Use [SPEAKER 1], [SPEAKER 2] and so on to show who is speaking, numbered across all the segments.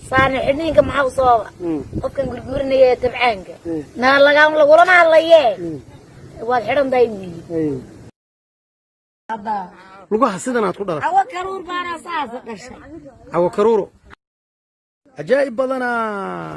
[SPEAKER 1] صار حنينك معه صوبة وكان قرقورني يتبعانك نار لقام لقولنا على إياه والحرم دايمي هذا
[SPEAKER 2] لقوها سيدنا تقول
[SPEAKER 1] عوا كرور بانا صاص قرشة
[SPEAKER 2] عوا كرورو عجائب بدنا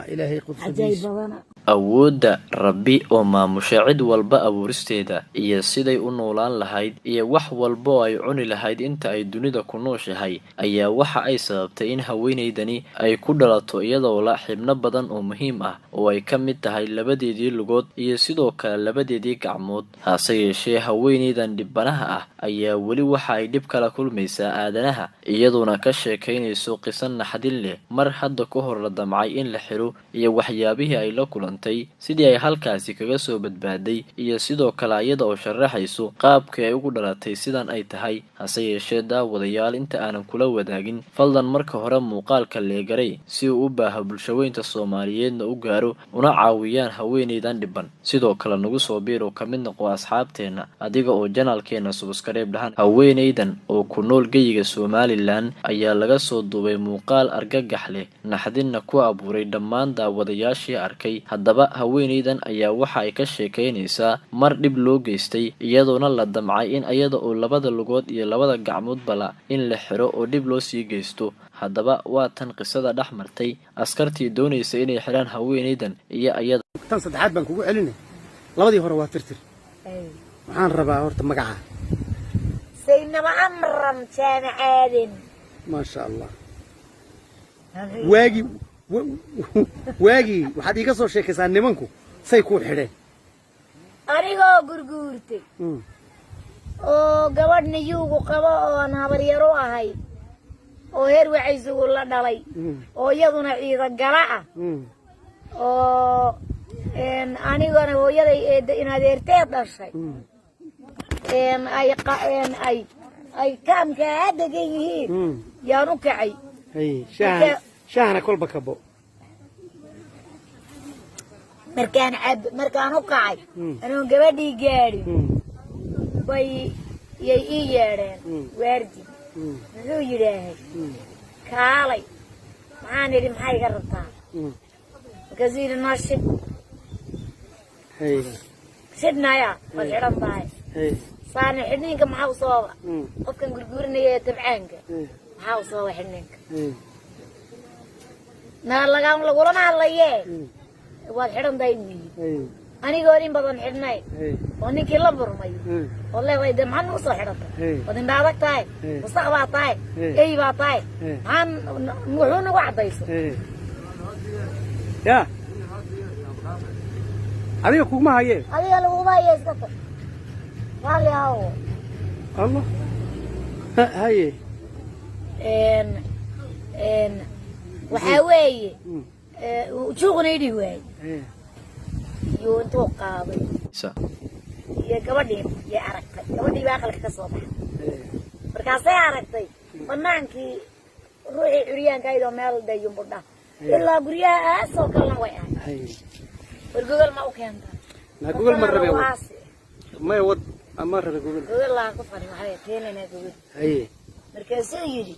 [SPEAKER 2] إلهي قدس
[SPEAKER 1] عجائب بدنا
[SPEAKER 3] awoodda rabbi oo maamusha cid walba abuuristeeda iyo siday u noolaan lahayd iyo wax walba oo ay cuni lahayd inta ay dunida ku nooshahay ayaa waxa ay sababtay in haweeneydani ay ku dhalato iyadoo la xibno badan oo muhiim ah oo ay ka mid tahay labadeedii lugood iyo sidoo kale labadeedii gacmood hase yeeshee haweeneydan dhibbanaha ah ayaa weli waxa ay dhib kala kulmaysaa aadanaha iyadoona ka sheekaynayso qiso naxdin leh mar hadda ka hor la damcay in la xiro iyo waxyaabihii ay la kulantay sidii ay halkaasi kaga soo badbaaday iyo sidoo kale iyada oo sharaxayso qaabkii ay ugu dhalatay sidan ay tahay hase yeeshee daawadayaal inta aanan kula wadaagin faldan marka hore muuqaalka leegaray si uu u baaha bulshaweynta Soomaaliyeedna u gaaro una caawiyaan haweeneydan dhibban sidoo kale nagu soo biiro ka mid noqo asxaabteena adiga oo janaalkeena subscribe dhahan haweeneydan oo ku nool geyiga Somaliland ayaa laga soo duubay muuqaal argagax leh naxdinna ku abuuray dhammaan daawadayaashii arkay haddaba haweeneydan ayaa waxa ay ka sheekaynaysaa mar dhib loo geystay iyadoona la damcay in iyada oo labada lugood iyo labada gacmood bala in la xiro oo dhib loo sii geysto haddaba waa tan qisada dhex martay askartii doonaysa inay xiraan haweeneydan iyo iyada
[SPEAKER 2] tan saddexaad baan kugu celinay labadii hore waa tirtir waxaan rabaa horta magaca
[SPEAKER 1] سيدنا معمرم كان عادن
[SPEAKER 2] ما شاء الله واجي waxaad iga soo sheekaysaa nimanku say ku xidheen
[SPEAKER 1] anigoo gurguurtay oo gabadhna yuugu qabo oo nabar yaro ahay oo heer wacaysugu la dhalay oo iyaduna ciida gala ah oo anigana hooyaday in adeerteed dhashay ay kaamka degan yihiin yaan u kacay
[SPEAKER 2] shaahna kolba kabo
[SPEAKER 1] markaan u kacay anoo gabadhii gaadhin bay yay ii yeedheen waardi muxuu yidhaahay kaalay maxaan idhi maxaa iga rabtaa markaasuu yidhi noo shid shidnaya waad xidhan tahay saarna xidhniinka maxaa u sooba qofkan gurguurinaya ee tabcaanka maxaa u sooba xidhniinka naar lagaam lagulama hadlayee waad xidhan tahay wiyi anigoo in badan xidhnay oo ninkii la burmay oo leeday de maxaad nagu soo xidhatay waad indha adag tahay wasaq baa tahay ey baa tahay maxaan wuxuu nagu caddayso
[SPEAKER 2] ya adiga kuguma hayee
[SPEAKER 1] adiga laguma hayee iska tag raalli ahaw
[SPEAKER 2] allah haye
[SPEAKER 1] waxaa weeye juuqna idhi waaye iyo intuu qaaday iyo gabadhii yay aragtay gabadhii baa aqalka ka soo baxay markaasay aragtay banaankii ruuxii curyaanka aydoo meel dayumbudha ilaa guryahaas oo kalena way ahay war gogol ma u keentaa
[SPEAKER 2] gogol ma rabe may wad ama rabe gogol
[SPEAKER 1] laa ku fari waxay keenayna gogol markaasuu yidhi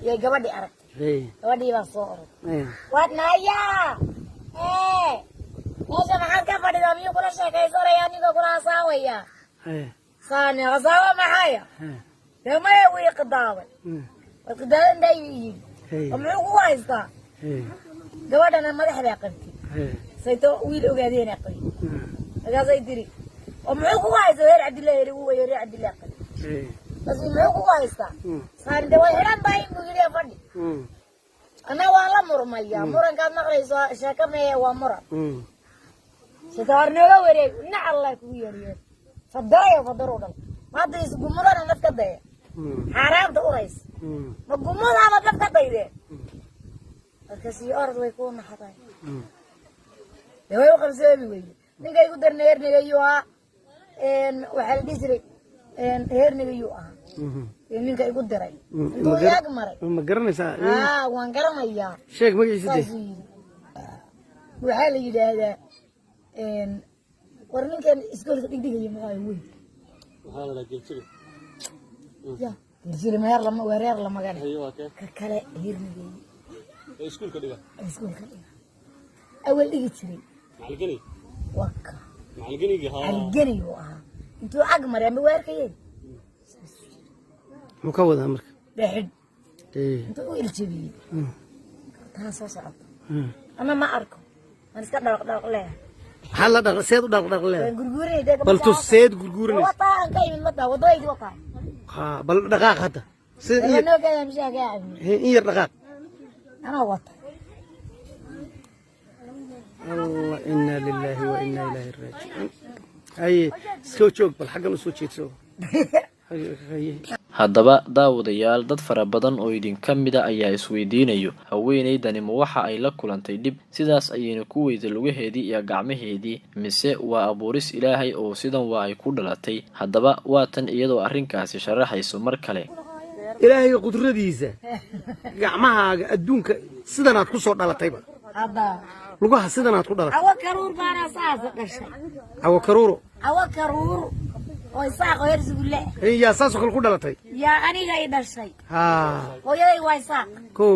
[SPEAKER 1] yay gabadhii aragtay gabadhii baa soo orod waad naayaa meesha maxaad ka fadhidaa miyuu kula sheekaysanaya anigoo kula hasaawaya saani hasaawa maxaya dee maya wii qidaabay waad qidaaban baa yidhi oo muxuu kugu haystaa gabadhana madax baa qabtay sayto wiil ogaadeena qabay markaasay tiri oo muxuu kugu haystaa reer cabdillah heri uu wayo reer cabdillah qabay bas muxuu kugu haystaa saani dee way xidhan tahay buu yidhi fadhi anna waa la murmaya murankaad maqlayso sheeko meeye waa muran sitaarnooga wareeg dhinac allah kugu yeeriyo fadarayo fadaro dhan maanta isgumudana naf ka daya xaaraamta uraysa ma gumudaaba naf ka daydee markaasii orod way kuu naxatay dee way u qabsoomi weyde ninka igu darna heernigayuu ahaa waxaa la dhihi jiray heernigayuu ahaa ninka igu diray intuu yaag maray
[SPEAKER 2] ma garanaysaa
[SPEAKER 1] waan garanayaa
[SPEAKER 2] sheeg magaciisa
[SPEAKER 1] waxaa la yidhaahdaa war ninkan iskoolka dhigdhigaya magaayo weyn waxaa la geljiri geljiri reer lamagane ka kale heernigay
[SPEAKER 2] اسكول كده
[SPEAKER 1] اسكول كده اول دقي تري
[SPEAKER 2] مع الجني
[SPEAKER 1] وكا
[SPEAKER 2] مع الجني ها
[SPEAKER 1] الجني وها انتو اقمر يا موركين
[SPEAKER 2] مكود امرك
[SPEAKER 1] بحد
[SPEAKER 2] ايه
[SPEAKER 1] انتو الجبي تاسو صعب انا ما اركو انا اسكت دق له
[SPEAKER 2] حلا دق سيد دق له
[SPEAKER 1] غرغوري دق
[SPEAKER 2] بل تو سيد غرغوري
[SPEAKER 1] وطا كاي من مدا ودوي وطا
[SPEAKER 2] ها بل دقاق هذا سيد
[SPEAKER 1] انا كاي مش قاعد
[SPEAKER 2] هي دقاق
[SPEAKER 1] انا وطا
[SPEAKER 2] الله إنا لله وإنا إليه راجعون أي سوتشوك بالحق نسوتشيتسو
[SPEAKER 3] haddaba daawadayaal dad fara badan oo idinka mida ayaa isweydiinayo haweeneydani ma waxa ay la kulantay dhib sidaas ayayna ku weyday lugaheedii iyo gacmaheedii mise waa abuuris ilaahay oo sidan waa ay ku dhalatay haddaba waa tan iyadoo arrinkaasi sharaxayso mar kale
[SPEAKER 2] ilaahay qudradiisa gacmahaaga adduunka sidan aad ku soo dhalatayba
[SPEAKER 1] هذا
[SPEAKER 2] lugaha sidan aad ku dhalatay
[SPEAKER 1] awa karuur baana saas dhashay
[SPEAKER 2] awo karuuro
[SPEAKER 1] awa karuur oo isaaq oo yarsugle
[SPEAKER 2] yaa saas oo kale ku dhalatay
[SPEAKER 1] yaa aniga ay dhashay
[SPEAKER 2] ha
[SPEAKER 1] hooyaday waa isaaq
[SPEAKER 2] ko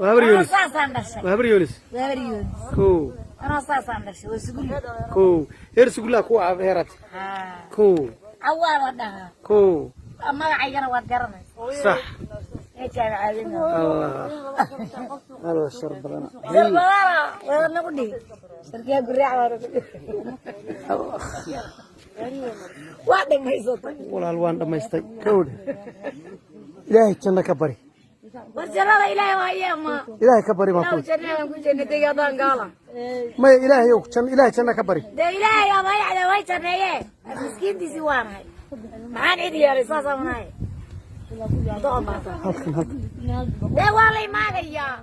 [SPEAKER 2] wabar yunis
[SPEAKER 1] saasaan dhashay
[SPEAKER 2] wabar yunis ko
[SPEAKER 1] ana saasaan dhashay waa sugle
[SPEAKER 2] ko yarsugla ku heerat
[SPEAKER 1] ha
[SPEAKER 2] ko
[SPEAKER 1] awaala dhaha
[SPEAKER 2] ko
[SPEAKER 1] magacaygana waad garanaysaa
[SPEAKER 2] صح
[SPEAKER 1] eekaan caadina
[SPEAKER 2] الله شر بدنا
[SPEAKER 1] waa nagu dhig sarkiya guraac waa dhamaysatay
[SPEAKER 2] walaal waan dhamaystay kowda ilaahay janna ka bari
[SPEAKER 1] warjarada ilaahay waa yeema
[SPEAKER 2] ilaahay ka bari ma ku
[SPEAKER 1] jannada ku jannatay adaan gaala
[SPEAKER 2] ma ilaahay oo ilaahay janna ka bari
[SPEAKER 1] de ilaahay ama yaada way janneeye miskiintiisi waanahay maxaan cid yeelay saasanahay
[SPEAKER 2] halkan
[SPEAKER 1] de waa la imaanayaa